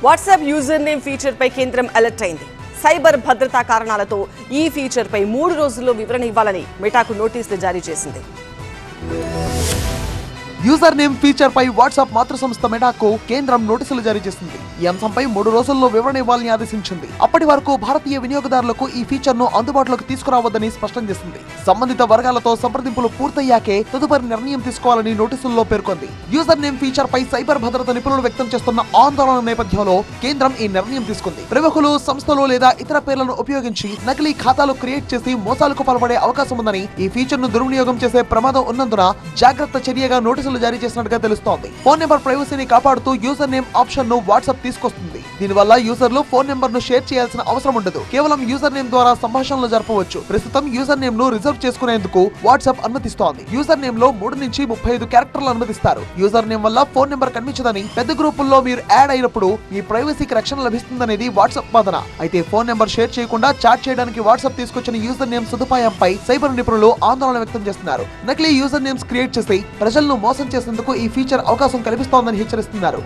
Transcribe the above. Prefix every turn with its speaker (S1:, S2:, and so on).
S1: WhatsApp user name feature పై కేంద్రం alert అయింది. Cyber భద్రతా కారణాలతో ఈ ఫీచర్ పై 3 రోజుల్లో వివరణ ఇవ్వాలని మెటాకు నోటీసులు జారీ చేసింది.
S2: యూజర్ నేమ్ ఫీచర్ పై వాట్సాప్ మాతృ సంస్థ మెటాకు కేంద్రం నోటీసులు జారీ చేసింది. ఈ అంశంపై 3 రోజుల్లో వివరణ ఇవ్వాలని ఆదేశించింది. అప్పటి వరకు భారతీయ వినియోగదారులకు ఈ ఫీచర్ ను అందుబాటులోకి తీసుకురావద్దని స్పష్టం చేసింది. సంబంధిత వర్గాలతో సంప్రదింపులు పూర్తయ్యాకే తదుపరి నిర్ణయం తీసుకోవాలని నోటీసుల్లో పేర్కొంది. యూజర్ నేమ్ ఫీచర్ పై సైబర్ భద్రత నిపుణులు వ్యక్తం చేస్తున్న ఆందోళన నేపథ్యంలో కేంద్రం ఈ నిర్ణయం తీసుకుంది. ప్రముఖులు, సంస్థలు లేదా ఇతర పేర్లను ఉపయోగించి నకిలీ ఖాతాలు క్రియేట్ చేసి మోసాలకు పాల్పడే అవకాశం ఉందని, ఈ ఫీచర్ ను దుర్వినియోగం చేసే ప్రమాదం ఉన్నందున జాగ్రత్త చర్యగా నోటీసులు జారీ చేసినట్టుగా తెలుస్తోంది. ఫోన్ నెంబర్ ప్రైవసీని కాపాడుతూ యూజర్ నేమ్ ఆప్షన్ ను వాట్సాప్ తీసుకొస్తుంది. దీనివల్ల యూజర్లు ఫోన్ నెంబర్ ను షేర్ చేయాల్సిన అవసరం ఉండదు. కేవలం యూజర్ నేమ్ ద్వారా సంభాషణలు జరపవచ్చు. ప్రస్తుతం యూజర్ నేమ్ ను రిజర్వ్ చేసుకునేందుకు వాట్సాప్ అనుమతిస్తోంది. యూజర్ నేమ్ లో 3 నుంచి 35 క్యారెక్టర్లు అనుమతిస్తారు. యూజర్ నేమ్ వల్ల ఫోన్ నెంబర్ కనిపించదని, పెద్ద గ్రూపుల్లో మీరు యాడ్ అయినప్పుడు మీ ప్రైవసీకి రక్షణ లభిస్తుందనేది వాట్సాప్ వాదన. అయితే ఫోన్ నెంబర్ షేర్ చేయకుండా చాట్ చేయడానికి వాట్సాప్ తీసుకొచ్చిన యూజర్ నేమ్ సదుపాయంపై సైబర్ నిపుణులు ఆందోళన వ్యక్తం చేస్తున్నారు. నకిలీ యూజర్ నేమ్స్ క్రియేట్ చేసి ప్రజలను మోసం చేసేందుకు ఈ ఫీచర్ అవకాశం కల్పిస్తోందని హెచ్చరిస్తున్నారు.